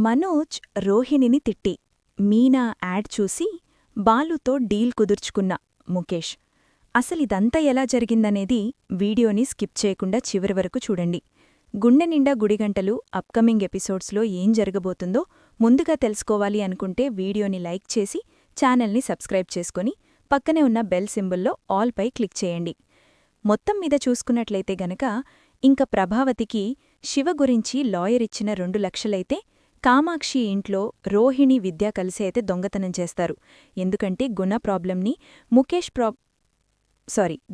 మనోజ్ రోహిణిని తిట్టి మీనా యాడ్ చూసి బాలుతో డీల్ కుదుర్చుకున్న ముఖేష్. అసలిదంతా ఎలా జరిగిందనేది వీడియోని స్కిప్ చేయకుండా చివరి వరకు చూడండి. గుండె నిండా గుడిగంటలు అప్కమింగ్ ఎపిసోడ్స్లో ఏం జరగబోతుందో ముందుగా తెలుసుకోవాలి అనుకుంటే వీడియోని లైక్ చేసి ఛానల్ని సబ్స్క్రైబ్ చేసుకుని పక్కనే ఉన్న బెల్ సింబల్లో ఆల్ పై క్లిక్ చేయండి. మొత్తం మీద చూసుకున్నట్లయితే గనక ఇంక ప్రభావతికి శివ గురించి లాయరిచ్చిన 2 లక్షలైతే కామాక్షి ఇంట్లో రోహిణి విద్య కలిసి అయితే దొంగతనం చేస్తారు. ఎందుకంటే గుణ ప్రాబ్లంని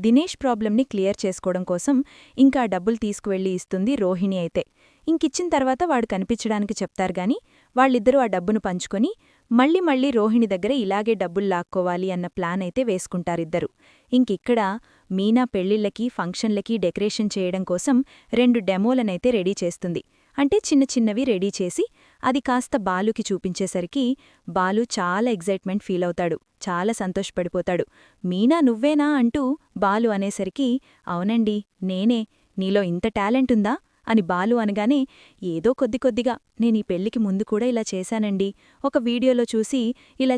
దినేష్ ప్రాబ్లంని క్లియర్ చేసుకోవడం కోసం ఇంకా డబ్బులు తీసుకువెళ్లి ఇస్తుంది రోహిణి అయితే. ఇంకిచ్చిన తర్వాత వాడు కనిపించడానికి చెప్తారుగాని వాళ్ళిద్దరూ ఆ డబ్బును పంచుకొని మళ్ళీ రోహిణి దగ్గర ఇలాగే డబ్బులు లాక్కోవాలి అన్న ప్లాన్ అయితే వేసుకుంటారిద్దరు. ఇంకిక్కడ మీనా పెళ్లిళ్లకి ఫంక్షన్లకి డెకరేషన్ చేయడం కోసం 2 డెమోలనైతే రెడీ చేస్తుంది. అంటే చిన్నవి రెడీ చేసి అది కాస్త బాలుకి చూపించేసరికి బాలు చాలా ఎగ్జైట్మెంట్ ఫీలవుతాడు, చాలా సంతోషపడిపోతాడు. మీనా నువ్వేనా అంటూ బాలు అనేసరికి అవునండి నేనే, నీలో ఇంత టాలెంటుందా అని బాలు అనగానే ఏదో కొద్దిగా నేనీ పెళ్లికి ముందు కూడా ఇలా చేశానండి, ఒక వీడియోలో చూసి ఇలా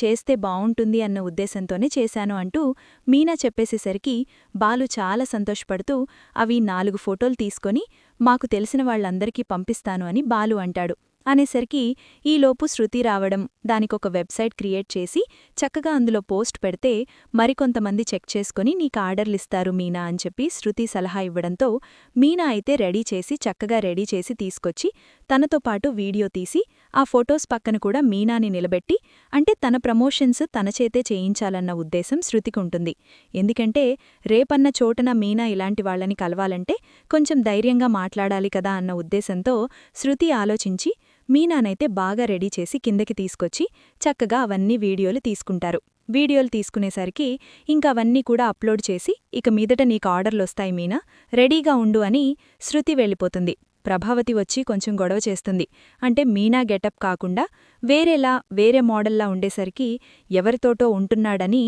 చేస్తే బావుంటుంది అన్న ఉద్దేశంతోనే చేశాను అంటూ మీనా చెప్పేసేసరికి బాలు చాలా సంతోషపడుతూ అవి 4 ఫోటోలు తీసుకొని మాకు తెలిసిన వాళ్లందరికీ పంపిస్తాను అని బాలు అంటాడు. అనేసరికి ఈలోపు శృతి రావడం, దానికొక వెబ్సైట్ క్రియేట్ చేసి చక్కగా అందులో పోస్ట్ పెడితే మరికొంతమంది చెక్ చేసుకుని నీకు ఆర్డర్లిస్తారు మీనా అని చెప్పి శృతి సలహా ఇవ్వడంతో మీనా అయితే చక్కగా రెడీ చేసి తీసుకొచ్చి తనతో పాటు వీడియో తీసి ఆ ఫొటోస్ పక్కన కూడా మీనాని నిలబెట్టి, అంటే తన ప్రమోషన్స్ తన చేతే చేయించాలన్న ఉద్దేశం శృతికుంటుంది. ఎందుకంటే రేపన్న చోటన మీనా ఇలాంటి వాళ్లని కలవాలంటే కొంచెం ధైర్యంగా మాట్లాడాలి కదా అన్న ఉద్దేశంతో శృతి ఆలోచించి మీనానైతే బాగా రెడీ చేసి కిందకి తీసుకొచ్చి చక్కగా అవన్నీ వీడియోలు తీసుకుంటారు. వీడియోలు తీసుకునేసరికి ఇంకవన్నీ కూడా అప్లోడ్ చేసి ఇక మీదట నీకు ఆర్డర్లొస్తాయి మీనా, రెడీగా ఉండు అని శృతి వెళ్ళిపోతుంది. ప్రభావతి వచ్చి కొంచెం గొడవ చేస్తుంది. అంటే మీనా గెటప్ కాకుండా వేరే మోడల్లా ఉండేసరికి ఎవరితోటో ఉంటున్నాడని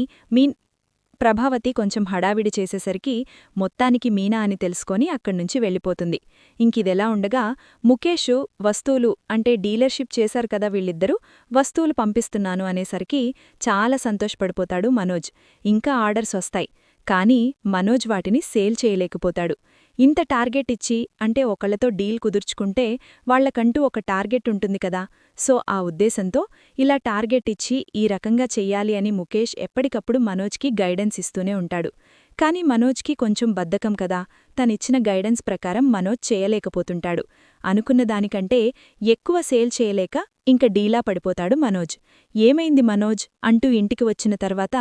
ప్రభావతి కొంచెం హడావిడి చేసేసరికి మొత్తానికి మీనా అని తెలుసుకొని అక్కడ్నుంచి వెళ్ళిపోతుంది. ఇంకిదెలా ఉండగా ముఖేషు వస్తువులు అంటే డీలర్షిప్ చేశారు కదా వీళ్ళిద్దరూ, వస్తువులు పంపిస్తున్నాను అనేసరికి చాలా సంతోషపడిపోతాడు మనోజ్. ఇంకా ఆర్డర్స్ వస్తాయి, కానీ మనోజ్ వాటిని సేల్ చేయలేకపోతాడు. ఇంత టార్గెట్ ఇచ్చి అంటే ఒకళ్లతో డీల్ కుదుర్చుకుంటే వాళ్లకంటూ ఒక టార్గెట్ ఉంటుంది కదా, సో ఆ ఉద్దేశంతో ఇలా టార్గెట్ ఇచ్చి ఈ రకంగా చెయ్యాలి అని ముఖేష్ ఎప్పటికప్పుడు మనోజ్కి గైడెన్స్ ఇస్తూనే ఉంటాడు. కానీ మనోజ్కి కొంచెం బద్ధకం కదా, తనిచ్చిన గైడెన్స్ ప్రకారం మనోజ్ చేయలేకపోతుంటాడు. అనుకున్న దానికంటే ఎక్కువ సేల్ చేయలేక ఇంక డీలా పడిపోతాడు మనోజ్. ఏమైంది మనోజ్ అంటూ ఇంటికి వచ్చిన తర్వాత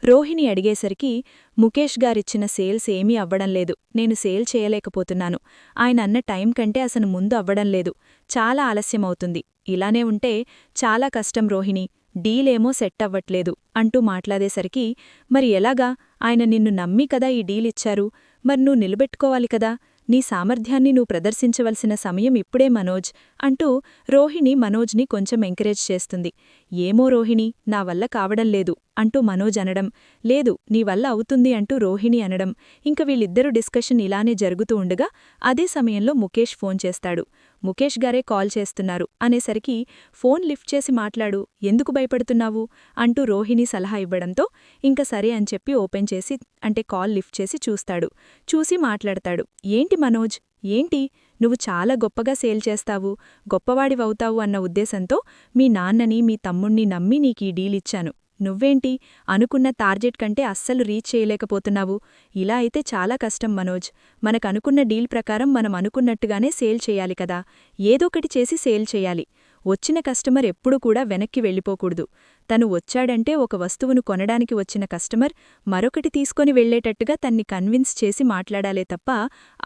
రోహిణి అడిగేసరికి ముఖేష్ గారిచ్చిన సేల్స్ ఏమీ అవ్వడంలేదు, నేను సేల్ చేయలేకపోతున్నాను, ఆయన అన్న టైం కంటే అసలు ముందు అవ్వడంలేదు, చాలా ఆలస్యమవుతుంది, ఇలానే ఉంటే చాలా కష్టం రోహిణి, డీలేమో సెట్ అవ్వట్లేదు అంటూ మాట్లాడేసరికి మరి ఎలాగా, ఆయన నిన్ను నమ్మి కదా ఈ డీలిచ్చారు, మరి నువ్వు నిలబెట్టుకోవాలి కదా, నీ సామర్థ్యాన్ని నువ్వు ప్రదర్శించవలసిన సమయం ఇప్పుడే మనోజ్ అంటూ రోహిణి మనోజ్ని కొంచెం ఎంకరేజ్ చేస్తుంది. ఏమో రోహిణి నా వల్ల కావడంలేదు అంటూ మనోజ్ అనడం, లేదు నీ వల్ల అవుతుంది అంటూ రోహిణి అనడం, ఇంక వీళ్ళిద్దరూ డిస్కషన్ ఇలానే జరుగుతూ ఉండగా అదే సమయంలో ముఖేష్ ఫోన్ చేస్తాడు. ముఖేష్ గారే కాల్ చేస్తున్నారు అనేసరికి ఫోన్ లిఫ్ట్ చేసి మాట్లాడు, ఎందుకు భయపడుతున్నావు అంటూ రోహిణి సలహా ఇవ్వడంతో ఇంక సరే అని చెప్పి ఓపెన్ చేసి అంటే కాల్ లిఫ్ట్ చేసి చూస్తాడు. చూసి మాట్లాడతాడు, ఏంటి మనోజ్, ఏంటి నువ్వు చాలా గొప్పగా సేల్ చేస్తావు, గొప్పవాడివవుతావు అన్న ఉద్దేశంతో మీ నాన్నని మీ తమ్ముణ్ణి నమ్మి నీకీ డీలిచ్చాను, నువ్వేంటి అనుకున్న టార్గెట్ కంటే అస్సలు రీచ్ చేయలేకపోతున్నావు, ఇలా అయితే చాలా కష్టం మనోజ్, మనకనుకున్న డీల్ ప్రకారం మనం అనుకున్నట్టుగానే సేల్ చేయాలి కదా, ఏదోకటి చేసి సేల్ చేయాలి, వచ్చిన కస్టమర్ ఎప్పుడూ కూడా వెనక్కి వెళ్ళిపోకూడదు, తను వచ్చాడంటే ఒక వస్తువును కొనడానికి వచ్చిన కస్టమర్ మరొకటి తీసుకొని వెళ్లేటట్టుగా తన్ని కన్విన్స్ చేసి మాట్లాడాలే తప్ప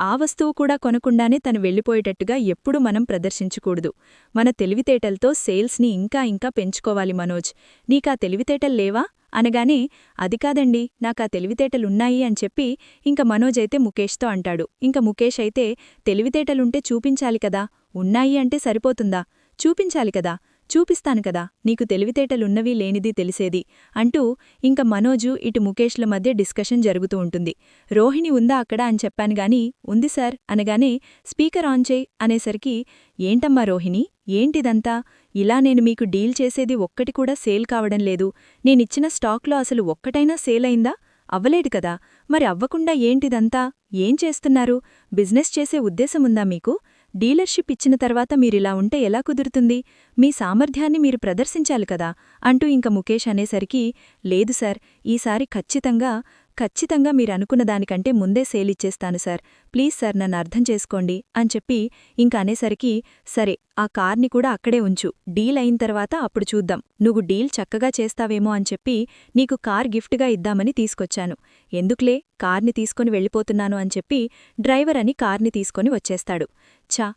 ఆ వస్తువు కూడా కొనకుండానే తను వెళ్ళిపోయేటట్టుగా ఎప్పుడూ మనం ప్రదర్శించకూడదు, మన తెలివితేటలతో సేల్స్ని ఇంకా పెంచుకోవాలి మనోజ్, నీకా తెలివితేటల్లేవా అనగానే అది కాదండి నాకా తెలివితేటలున్నాయి అని చెప్పి ఇంక మనోజ్ అయితే ముఖేష్తో అంటాడు. ఇంక ముఖేష్ అయితే తెలివితేటలుంటే చూపించాలి కదా, ఉన్నాయి అంటే సరిపోతుందా, చూపించాలి కదా, చూపిస్తాను కదా నీకు తెలివితేటలున్నవి లేనిది తెలిసేది అంటూ ఇంక మనోజు ఇటు ముఖేష్ల మధ్య డిస్కషన్ జరుగుతూ ఉంటుంది. రోహిణి ఉందా అక్కడ అని చెప్పాను గాని ఉంది సార్ అనగానే స్పీకర్ ఆన్ చేయి అనేసరికి ఏంటమ్మా రోహిణి ఏంటిదంతా ఇలా నేను మీకు డీల్ చేసేది ఒక్కటి కూడా సేల్ కావడం లేదు. నేనిచ్చిన స్టాక్లో అసలు ఒక్కటైనా సేల్ అయిందా? అవ్వలేదు కదా. మరి అవ్వకుండా ఏంటిదంతా? ఏం చేస్తున్నారు? బిజినెస్ చేసే ఉద్దేశముందా మీకు? డీలర్షిప్ ఇచ్చిన తర్వాత మీరిలా ఉంటే ఎలా కుదురుతుంది? మీ సామర్థ్యాన్ని మీరు ప్రదర్శించాలి కదా అంటూ ఇంక ముఖేష్ అనేసరికి లేదు సార్, ఈసారి ఖచ్చితంగా మీరనుకున్న దానికంటే ముందే సేలిచ్చేస్తాను సార్. ప్లీజ్ సార్ నన్ను అర్థం చేసుకోండి అని చెప్పి ఇంక అనేసరికి సరే ఆ కార్ని కూడా అక్కడే ఉంచు, డీల్ అయిన తర్వాత అప్పుడు చూద్దాం. నువ్వు డీల్ చక్కగా చేస్తావేమో అని చెప్పి నీకు కార్ గిఫ్ట్గా ఇద్దామని తీసుకొచ్చాను. ఎందుకులే కార్ని తీసుకొని వెళ్ళిపోతున్నాను అని చెప్పి డ్రైవర్ అని కార్ని తీసుకొని వచ్చేస్తాడు. ఛా,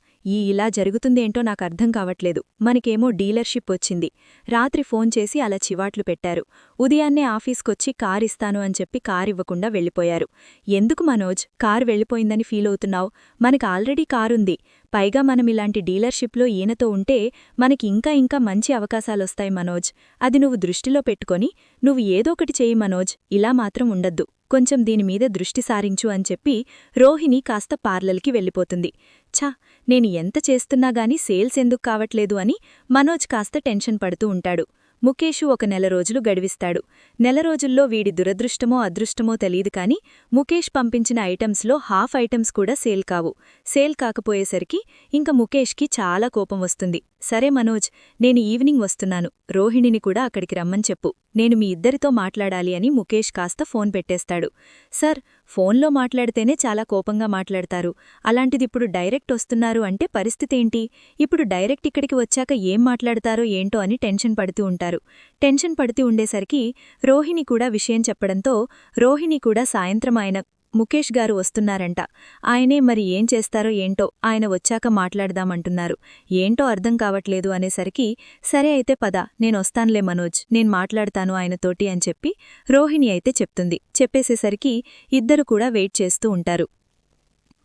ఇలా జరుగుతుందేంటో నాకర్థం కావట్లేదు. మనకేమో డీలర్షిప్ వచ్చింది, రాత్రి ఫోన్ చేసి అలా చివాట్లు పెట్టారు, ఉదయాన్నే ఆఫీస్కొచ్చి కారిస్తాను అని చెప్పి కారివ్వకుండా వెళ్ళిపోయారు. ఎందుకు మనోజ్ కారు వెళ్ళిపోయిందని ఫీలవుతున్నావు? మనకు ఆల్రెడీ కారుంది. పైగా మనమిలాంటి డీలర్షిప్లో ఈయనతో ఉంటే మనకి ఇంకా మంచి అవకాశాలొస్తాయి మనోజ్. అది నువ్వు దృష్టిలో పెట్టుకొని నువ్వు ఏదోకటి చెయ్యి మనోజ్, ఇలా మాత్రం ఉండద్దు, కొంచెం దీనిమీద దృష్టి సారించు అని చెప్పి రోహిణి కాస్త పార్లర్కి వెళ్ళిపోతుంది. ఛా, నేను ఎంత చేస్తున్నాగాని సేల్స్ ఎందుకు కావట్లేదు అని మనోజ్ కాస్త టెన్షన్ పడుతూ ఉంటాడు. ముఖేషు ఒక నెల రోజులు గడివిస్తాడు. నెల రోజుల్లో వీడి దురదృష్టమో అదృష్టమో తెలీదు కాని ముఖేష్ పంపించిన ఐటమ్స్లో హాఫ్ ఐటమ్స్ కూడా సేల్ కావు. సేల్ కాకపోయేసరికి ఇంక ముఖేష్కి చాలా కోపం వస్తుంది. సరే మనోజ్, నేను ఈవినింగ్ వస్తున్నాను, రోహిణిని కూడా అక్కడికి రమ్మని చెప్పు, నేను మీ ఇద్దరితో మాట్లాడాలి అని ముఖేష్ కాస్త ఫోన్ పెట్టేస్తాడు. సార్, ఫోన్లో మాట్లాడితేనే చాలా కోపంగా మాట్లాడతారు, అలాంటిదిప్పుడు డైరెక్ట్ వస్తున్నారు అంటే పరిస్థితేంటి? ఇప్పుడు డైరెక్ట్ ఇక్కడికి వచ్చాక ఏం మాట్లాడతారో ఏంటో అని టెన్షన్ పడుతూ ఉంటారు. టెన్షన్ పడుతూ ఉండేసరికి రోహిణి కూడా విషయం చెప్పడంతో రోహిణి కూడా సాయంత్రం ఆయన ముఖేష్ గారు వస్తున్నారంట. ఆయనే మరి ఏం చేస్తారో ఏంటో, ఆయన వచ్చాక మాట్లాడదామంటున్నారు. ఏంటో అర్థం కావట్లేదు అనేసరికి సరే అయితే పద, నేనొస్తాన్లే మనోజ్, నేను మాట్లాడతాను ఆయనతోటి అని చెప్పి రోహిణి అయితే చెప్తుంది. చెప్పేసేసరికి ఇద్దరు కూడా వెయిట్ చేస్తూ ఉంటారు.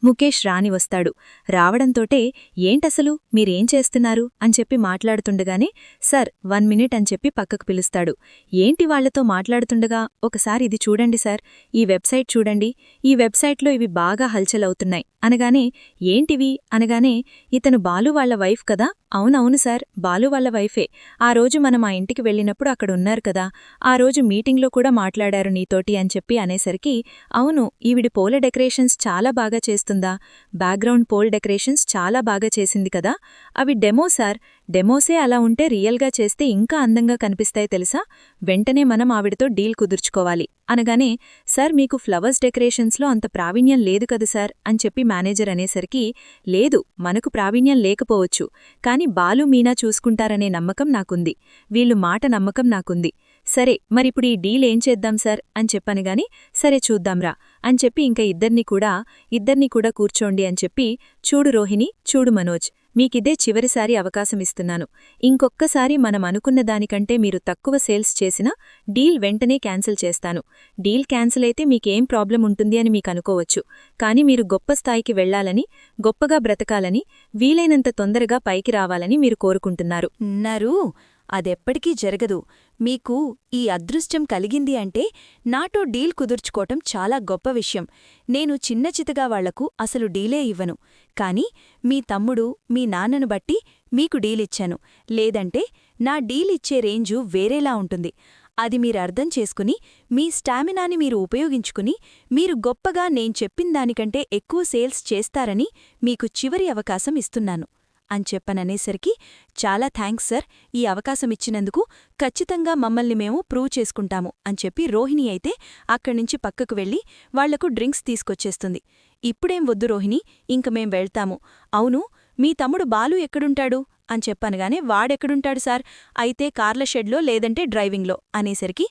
ముఖేష్ రాని వస్తాడు. రావడంతోటే ఏంటసలు మీరేం చేస్తున్నారు అని చెప్పి మాట్లాడుతుండగానే సార్ 1 మినిట్ అని చెప్పి పక్కకు పిలుస్తాడు. ఏంటి వాళ్లతో మాట్లాడుతుండగా ఒకసారి ఇది చూడండి సార్, ఈ వెబ్సైట్ చూడండి, ఈ వెబ్సైట్లో ఇవి బాగా హల్చలవుతున్నాయి అనగానే ఏంటివి అనగానే ఇతను బాలు వాళ్ల వైఫ్ కదా? అవునవును సార్, బాలు వాళ్ల వైఫే. ఆ రోజు మనం ఆ ఇంటికి వెళ్ళినప్పుడు అక్కడున్నారు కదా, ఆ రోజు మీటింగ్లో కూడా మాట్లాడారు నీతోటి అని చెప్పి అనేసరికి అవును, ఈవిడి పోల డెకరేషన్స్ చాలా బాగా చేస్తుందా, బ్యాక్గ్రౌండ్ పోల్ డెకరేషన్స్ చాలా బాగా చేసింది కదా, అవి డెమో సార్, డెమోసే అలా ఉంటే రియల్గా చేస్తే ఇంకా అందంగా కనిపిస్తాయి తెలుసా, వెంటనే మనం ఆవిడతో డీల్ కుదుర్చుకోవాలి అనగానే సార్ మీకు ఫ్లవర్స్ డెకరేషన్స్లో అంత ప్రావీణ్యం లేదు కదా సార్ అని చెప్పి మేనేజర్ అనేసరికి లేదు, మనకు ప్రావీణ్యం లేకపోవచ్చు, కాని బాలు మీనా చూసుకుంటారనే నమ్మకం నాకుంది, వీళ్ళు మాట నమ్మకం నాకుంది. సరే మరిప్పుడు ఈ డీల్ ఏం చేద్దాం సార్ అని చెప్పనుగాని సరే చూద్దాంరా అని చెప్పి ఇంక ఇద్దర్నీ కూడా కూర్చోండి అని చెప్పి చూడు రోహిణి, చూడు మనోజ్, మీకిదే చివరిసారి అవకాశమిస్తున్నాను. ఇంకొక్కసారి మనం అనుకున్న దానికంటే మీరు తక్కువ సేల్స్ చేసినా డీల్ వెంటనే క్యాన్సిల్ చేస్తాను. డీల్ క్యాన్సిల్ అయితే మీకేం ప్రాబ్లం ఉంటుంది అని మీకనుకోవచ్చు, కాని మీరు గొప్ప స్థాయికి వెళ్లాలని, గొప్పగా బ్రతకాలని, వీలైనంత తొందరగా పైకి రావాలని మీరు కోరుకుంటున్నారు. అదెప్పటికీ జరగదు. మీకు ఈ అదృష్టం కలిగింది అంటే నాతో డీల్ కుదుర్చుకోవటం చాలా గొప్ప విషయం. నేను చిన్నచితగా వాళ్లకు అసలు డీలే ఇవ్వను. కాని మీ తమ్ముడు, మీ నాన్నను బట్టి మీకు డీలిచ్చాను. లేదంటే నా డీలిచ్చే రేంజు వేరేలా ఉంటుంది. అది మీరర్థం చేసుకుని మీ స్టామినాని మీరు ఉపయోగించుకుని మీరు గొప్పగా నేను చెప్పిందానికంటే ఎక్కువ సేల్స్ చేస్తారని మీకు చివరి అవకాశం ఇస్తున్నాను అని చెప్పననేసరికి చాలా థ్యాంక్స్ సార్, ఈ అవకాశమిచ్చినందుకు ఖచ్చితంగా మమ్మల్ని మేము ప్రూవ్ చేసుకుంటాము అని చెప్పి రోహిణి అయితే అక్కడ్నుంచి పక్కకు వెళ్ళి వాళ్లకు డ్రింక్స్ తీసుకొచ్చేస్తుంది. ఇప్పుడేం వద్దు రోహిణి, ఇంక మేం వెళ్తాము. అవును, మీ తమ్ముడు బాలు ఎక్కడుంటాడు అని చెప్పనగానే వాడెక్కడుంటాడు సార్, అయితే కార్ల షెడ్లో లేదంటే డ్రైవింగ్లో అనేసరికి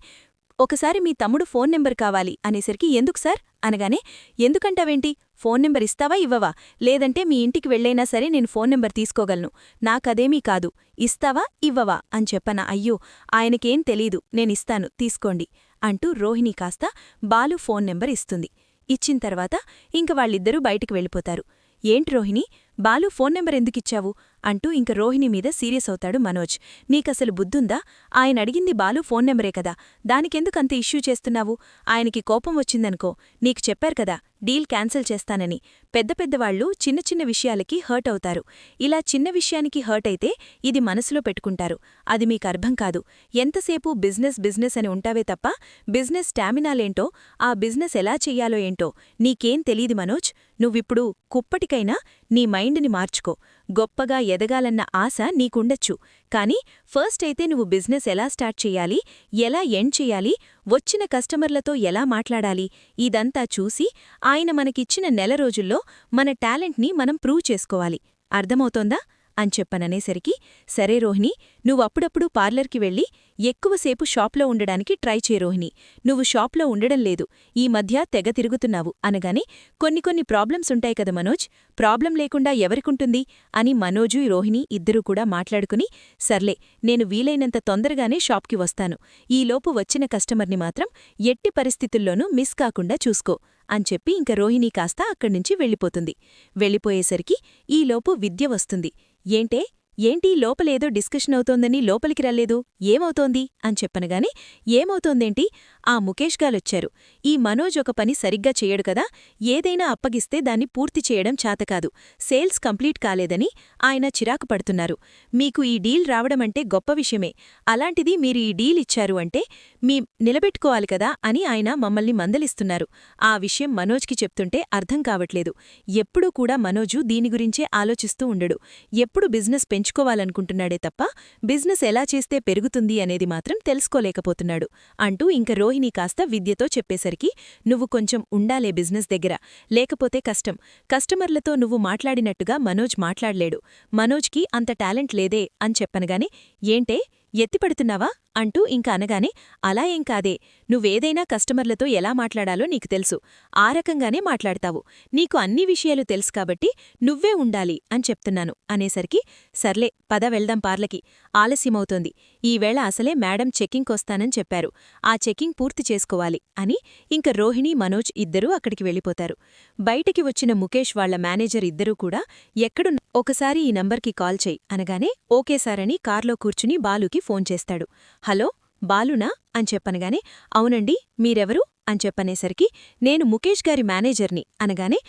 ఒకసారి మీ తమ్ముడు ఫోన్ నెంబర్ కావాలి అనేసరికి ఎందుకు సార్ అనగానే ఎందుకంటావేంటి, ఫోన్ నెంబర్ ఇస్తావా ఇవ్వవా, లేదంటే మీ ఇంటికి వెళ్ళైనా సరే నేను ఫోన్ నెంబర్ తీసుకోగలను, నాకదేమీ కాదు, ఇస్తావా ఇవ్వవా అని చెప్పన. అయ్యో ఆయనకేం తెలీదు, నేనిస్తాను తీసుకోండి అంటూ రోహిణి కాస్త బాలు ఫోన్ నెంబర్ ఇస్తుంది. ఇచ్చిన తర్వాత ఇంక వాళ్ళిద్దరూ బయటికి వెళ్ళిపోతారు. ఏంటి రోహిణి, బాలు ఫోన్ నెంబర్ ఎందుకిచ్చావు అంటూ ఇంక రోహిణి మీద సీరియస్ అవుతాడు మనోజ్. నీకసలు బుద్ధుందా? ఆయన అడిగింది బాలు ఫోన్ నెంబరే కదా, దానికెందుకంత ఇష్యూ చేస్తున్నావు? ఆయనకి కోపం వచ్చిందనుకో, నీకు చెప్పారు కదా డీల్ క్యాన్సిల్ చేస్తానని. పెద్ద పెద్దవాళ్లు చిన్న చిన్న విషయాలకి హర్ట్ అవుతారు. ఇలా చిన్న విషయానికి హర్ట్ అయితే ఇది మనసులో పెట్టుకుంటారు. అది మీకర్థం కాదు. ఎంతసేపు బిజినెస్ బిజినెస్ అని ఉంటావే తప్ప బిజినెస్ స్టామినాలేంటో, ఆ బిజినెస్ ఎలా చెయ్యాలో ఏంటో నీకేం తెలీదు మనోజ్. నువ్విప్పుడు కుప్పటికైనా నీ మైండ్ని మార్చుకో. గొప్పగా ఎదగాలన్న ఆశ నీకుండొచ్చు, కానీ ఫస్ట్ అయితే నువ్వు బిజినెస్ ఎలా స్టార్ట్ చెయ్యాలి, ఎలా ఎండ్ చెయ్యాలి, వచ్చిన కస్టమర్లతో ఎలా మాట్లాడాలి, ఇదంతా చూసి ఆయన మనకిచ్చిన నెల రోజుల్లో మన టాలెంట్ని మనం ప్రూవ్ చేసుకోవాలి. అర్థమవుతోందా అని చెప్పననేసరికి, సరే రోహిణి, నువ్వప్పుడప్పుడు పార్లర్కి వెళ్ళి ఎక్కువసేపు షాప్లో ఉండడానికి ట్రై చే రోహిణి. నువ్వు షాప్లో ఉండడం లేదు, ఈ మధ్య తెగ తిరుగుతున్నావు అనగానే, కొన్ని ప్రాబ్లమ్స్ ఉంటాయి కదా మనోజ్, ప్రాబ్లం లేకుండా ఎవరికుంటుంది అని మనోజు రోహిణి ఇద్దరూ కూడా మాట్లాడుకుని, సర్లే నేను వీలైనంత తొందరగానే షాప్కి వస్తాను, ఈలోపు వచ్చిన కస్టమర్ని మాత్రం ఎట్టి పరిస్థితుల్లోనూ మిస్ కాకుండా చూసుకో అని చెప్పి ఇంక రోహిణి కాస్త అక్కడ్నుంచి వెళ్ళిపోతుంది. వెళ్ళిపోయేసరికి ఈలోపు విద్య వస్తుంది. ఏంటి లోపలేదో డిస్కషన్ అవుతోందని లోపలికి రాలేదు, ఏమవుతోంది అని చెప్పనగానే, ఏమవుతోందేంటి, ఆ ముఖేష్ గాలొచ్చారు. ఈ మనోజ్ ఒక పని సరిగ్గా చెయ్యడు కదా, ఏదైనా అప్పగిస్తే దాన్ని పూర్తి చేయడం చాతకాదు, సేల్స్ కంప్లీట్ కాలేదని ఆయన చిరాకు పడుతున్నారు. మీకు ఈ డీల్ రావడమంటే గొప్ప విషయమే, అలాంటిది మీరు ఈ డీల్ ఇచ్చారు అంటే నిలబెట్టుకోవాలి కదా అని ఆయన మమ్మల్ని మందలిస్తున్నారు. ఆ విషయం మనోజ్కి చెప్తుంటే అర్థం కావట్లేదు. ఎప్పుడూ కూడా మనోజు దీని గురించే ఆలోచిస్తూ ఉండడు. ఎప్పుడు బిజినెస్ పెంచుకోవాలనుకుంటున్నాడే తప్ప బిజినెస్ ఎలా చేస్తే పెరుగుతుంది అనేది మాత్రం తెలుసుకోలేకపోతున్నాడు అంటూ ఇంక రోహిణి కాస్త విద్యతో చెప్పేసరికి, నువ్వు కొంచెం ఉండాలే బిజినెస్ దగ్గర, లేకపోతే కష్టం. కస్టమర్లతో నువ్వు మాట్లాడినట్టుగా మనోజ్ మాట్లాడలేడు. మనోజ్కి అంత టాలెంట్ లేదే అని చెప్పనగానే, ఏంటే ఎత్తిపడుతున్నావా అంటూ ఇంక అనగానే, అలా ఏం కాదే, నువ్వేదైనా కస్టమర్లతో ఎలా మాట్లాడాలో నీకు తెలుసు, ఆ రకంగానే మాట్లాడతావు. నీకు అన్ని విషయాలు తెలుసు కాబట్టి నువ్వే ఉండాలి అని చెప్తున్నాను అనేసరికి, సర్లే పద వెళ్దాం పార్లకి, ఆలస్యమవుతోంది. ఈవేళ అసలే మేడం చెక్కింగ్కొస్తానని చెప్పారు, ఆ చెకింగ్ పూర్తి చేసుకోవాలి అని ఇంక రోహిణి మనోజ్ ఇద్దరూ అక్కడికి వెళ్ళిపోతారు. బయటికి వచ్చిన ముఖేష్ వాళ్ల మేనేజర్ ఇద్దరూ కూడా, ఒకసారి ఈ నంబర్కి కాల్ చెయ్ అనగానే, ఓకే సార్ అని కార్లో కూర్చుని బాలుకి ఫోన్ చేస్తాడు. హలో బాలునా అని చెప్పనగానే, అవునండి మీరెవరు అని చెప్పనేసరికి, నేను ముఖేష్ గారి మేనేజర్ని అనగానే,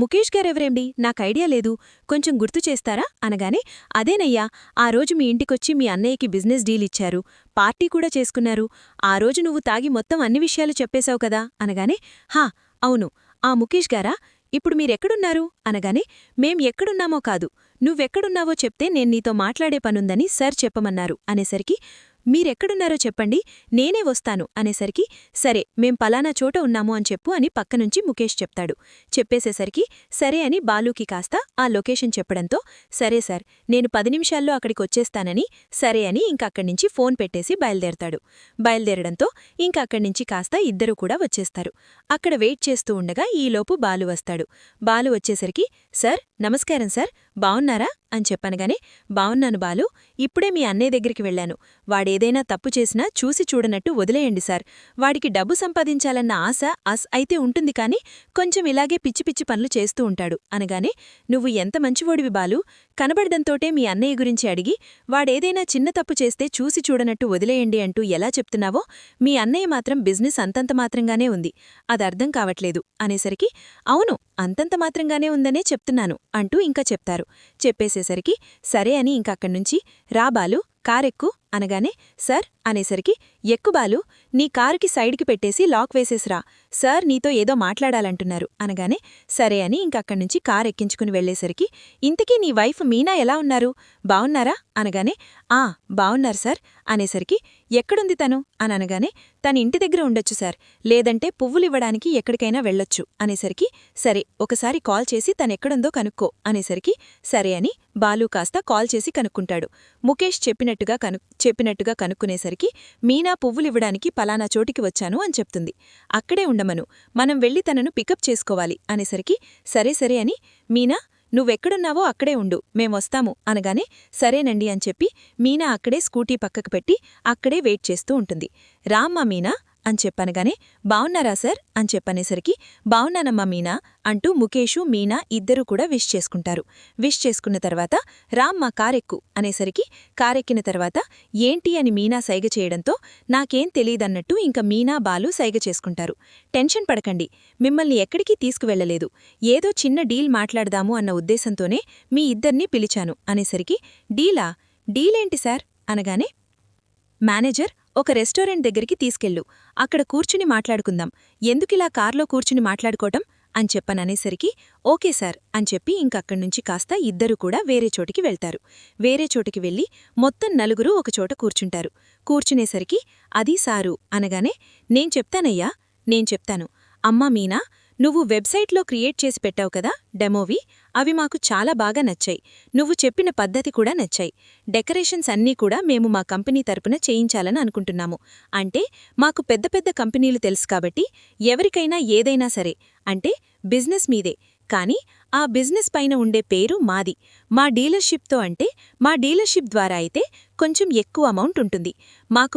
ముఖేష్ గారెవరేండి, నాకైడియా లేదు, కొంచెం గుర్తు చేస్తారా అనగానే, అదేనయ్యా, ఆ రోజు మీ ఇంటికొచ్చి మీ అన్నయ్యకి బిజినెస్ డీల్ ఇచ్చారు, పార్టీ కూడా చేసుకున్నారు, ఆ రోజు నువ్వు తాగి మొత్తం అన్ని విషయాలు చెప్పేశావు కదా అనగానే, హా అవును, ఆ ముఖేష్ గారా, ఇప్పుడు మీరెక్కడున్నారు అనగానే, మేం ఎక్కడున్నామో కాదు, నువ్వెక్కడున్నావో చెప్తే నేను నీతో మాట్లాడే పనుందని సార్ చెప్పమన్నారు అనేసరికి, మీరెక్కడున్నారో చెప్పండి, నేనే వస్తాను అనేసరికి, సరే మేం పలానా చోట ఉన్నాము అని చెప్పు అని పక్కనుంచి ముఖేష్ చెప్తాడు. చెప్పేసేసరికి సరే అని బాలుకి కాస్త ఆ లొకేషన్ చెప్పడంతో, సరే సార్ నేను 10 నిమిషాల్లో అక్కడికొచ్చేస్తానని సరే అని ఇంకక్కడ్నించి ఫోన్ పెట్టేసి బయల్దేరతాడు. బయల్దేరడంతో ఇంకక్కడ్నించి కాస్త ఇద్దరూ కూడా వచ్చేస్తారు. అక్కడ వెయిట్ చేస్తూ ఉండగా ఈలోపు బాలు వస్తాడు. బాలు వచ్చేసరికి, సార్ నమస్కారం సార్, బావున్నారా అని చెప్పనగానే, బావున్నాను బాలు, ఇప్పుడే మీ అన్నయ్య దగ్గరికి వెళ్లాను, వాడేదైనా తప్పు చేసినా చూసి చూడనట్టు వదిలేయండి సార్, వాడికి డబ్బు సంపాదించాలన్న ఆశ అయితే ఉంటుంది కానీ కొంచెం ఇలాగే పిచ్చి పిచ్చి పనులు చేస్తూ ఉంటాడు అనగానే, నువ్వు ఎంత మంచివోడివి బాలు, కనబడడంతోటే మీ అన్నయ్య గురించి అడిగి వాడేదైనా చిన్న తప్పు చేస్తే చూసి చూడనట్టు వదిలేయండి అంటూ ఎలా చెప్తున్నావో, మీ అన్నయ్య మాత్రం బిజినెస్ అంతంత మాత్రంగానే ఉంది, అదర్థం కావట్లేదు అనేసరికి, అవును అంతంత మాత్రంగానే ఉందనే చెప్తున్నాను అంటూ ఇంకా చెప్తారు. చెప్పేసేసరికి సరే అని ఇంకక్కడ్నుంచి, రా బాలు కారెక్కు అనగానే, సార్ అనేసరికి, ఎక్కు బాలు, నీ కారుకి సైడ్కి పెట్టేసి లాక్ వేసేసిరా, సార్ నీతో ఏదో మాట్లాడాలంటున్నారు అనగానే, సరే అని ఇంకక్కడ్నుంచి కారెక్కించుకుని వెళ్లేసరికి, ఇంతకీ నీ వైఫ్ మీనా ఎలా ఉన్నారు, బావున్నారా అనగానే, బావున్నారు సార్ అనేసరికి, ఎక్కడుంది తను అని అనగానే, తన ఇంటి దగ్గర ఉండొచ్చు సార్, లేదంటే పువ్వులివ్వడానికి ఎక్కడికైనా వెళ్ళొచ్చు అనేసరికి, సరే ఒకసారి కాల్ చేసి తనెక్కడుందో కనుక్కో అనేసరికి, సరే అని బాలు కాస్త కాల్ చేసి కనుక్కుంటాడు. ముఖేష్ చెప్పినట్టుగా కనుక్కునేసరికి, మీనా పువ్వులివ్వడానికి పలానా చోటికి వచ్చాను అని చెప్తుంది. అక్కడే ఉండమను, మనం వెళ్ళి తనను పికప్ చేసుకోవాలి అనేసరికి, సరే అని, మీనా నువ్వెక్కడున్నావో అక్కడే ఉండు, మేమొస్తాము అనగానే, సరేనండి అని చెప్పి మీనా అక్కడే స్కూటీ పక్కకు పెట్టి అక్కడే వెయిట్ చేస్తూ ఉంటుంది. రామ్మా మీనా అని చెప్పనగానే బావున్నారా సార్ అని చెప్పనేసరికి బావున్నానమ్మా మీనా అంటూ ముఖేషు మీనా ఇద్దరూ కూడా విష్ చేసుకుంటారు. విష్ చేసుకున్న తర్వాత రామ్ మా కారెక్కు అనేసరికి కారెక్కిన తర్వాత ఏంటి అని మీనా సైగ చేయడంతో నాకేం తెలీదన్నట్టు ఇంక మీనా బాలు సైగ చేసుకుంటారు. టెన్షన్ పడకండి, మిమ్మల్ని ఎక్కడికి తీసుకువెళ్లలేదు, ఏదో చిన్న డీల్ మాట్లాడదాము అన్న ఉద్దేశంతోనే మీ ఇద్దర్నీ పిలిచాను అనేసరికి డీలేంటి సార్ అనగానే మేనేజర్ ఒక రెస్టారెంట్ దగ్గరికి తీసుకెళ్ళు, అక్కడ కూర్చుని మాట్లాడుకుందాం, ఎందుకిలా కార్లో కూర్చుని మాట్లాడుకోవటం అని చెప్పననేసరికి ఓకే సార్ అని చెప్పి ఇంకక్కడ్నుంచి కాస్త ఇద్దరూ కూడా వేరే చోటికి వెళ్తారు. వేరే చోటికి వెళ్ళి మొత్తం నలుగురు ఒకచోట కూర్చుంటారు. కూర్చునేసరికి అది సారు అనగానే నేను చెప్తాను, అమ్మా మీనా, నువ్వు వెబ్సైట్లో క్రియేట్ చేసి పెట్టావు కదా డెమోవి, అవి మాకు చాలా బాగా నచ్చాయి, నువ్వు చెప్పిన పద్ధతి కూడా నచ్చాయి. డెకరేషన్స్ అన్నీ కూడా మేము మా కంపెనీ తరపున చేయించాలని అనుకుంటున్నాము. అంటే మాకు పెద్ద పెద్ద కంపెనీలు తెలుసు కాబట్టి ఎవరికైనా ఏదైనా సరే అంటే బిజినెస్ మీదే, కానీ ఆ బిజినెస్ పైన ఉండే పేరు మాది. మా డీలర్షిప్తో అంటే మా డీలర్షిప్ ద్వారా అయితే కొంచెం ఎక్కువ అమౌంట్ ఉంటుంది.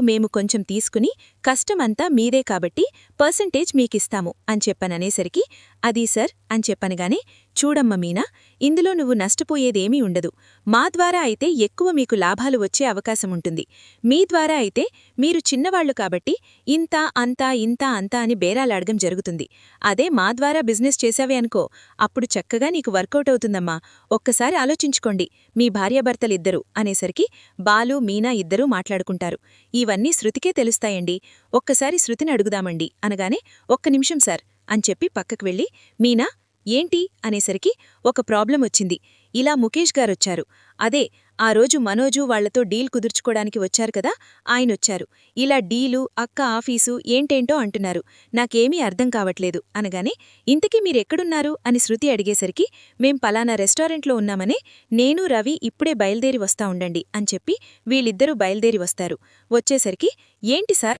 మేము కొంచెం తీసుకుని కష్టం అంతా మీదే కాబట్టి పర్సంటేజ్ మీకిస్తాము అని చెప్పననేసరికి అదీ సార్ అని చెప్పనగానే చూడమ్మ మీనా, ఇందులో నువ్వు నష్టపోయేదేమీ ఉండదు. మా ద్వారా అయితే ఎక్కువ మీకు లాభాలు వచ్చే అవకాశం ఉంటుంది. మీ ద్వారా అయితే మీరు చిన్నవాళ్లు కాబట్టి ఇంత అంతా అని బేరాలాడగం జరుగుతుంది. అదే మా ద్వారా బిజినెస్ చేశావే అనుకో, అప్పుడు చక్కగా నీకు వర్కౌట్ అవుతుందమ్మా. ఒక్కసారి ఆలోచించుకోండి మీ భార్యాభర్తలిద్దరూ అనేసరికి బాలు మీనా ఇద్దరూ మాట్లాడుకుంటారు. ఇవన్నీ శృతికే తెలుస్తాయండి, ఒక్కసారి శృతిని అడుగుదామండి అనగానే ఒక్క నిమిషం సార్ అని చెప్పి పక్కకు వెళ్ళి మీనా ఏంటి అనేసరికి ఒక ప్రాబ్లం వచ్చింది, ఇలా ముఖేష్ గారొచ్చారు, అదే ఆ రోజు మనోజు వాళ్లతో డీల్ కుదుర్చుకోడానికి వచ్చారు కదా, ఆయనొచ్చారు. ఇలా డీలు అక్క ఆఫీసు ఏంటేంటో అంటున్నారు, నాకేమీ అర్థం కావట్లేదు అనగానే ఇంతకీ మీరెక్కడున్నారు అని శృతి అడిగేసరికి మేం పలానా రెస్టారెంట్లో ఉన్నామనే, నేను రవి ఇప్పుడే బయలుదేరి వస్తా ఉండండి అని చెప్పి వీళ్ళిద్దరూ బయలుదేరి వస్తారు. వచ్చేసరికి ఏంటి సార్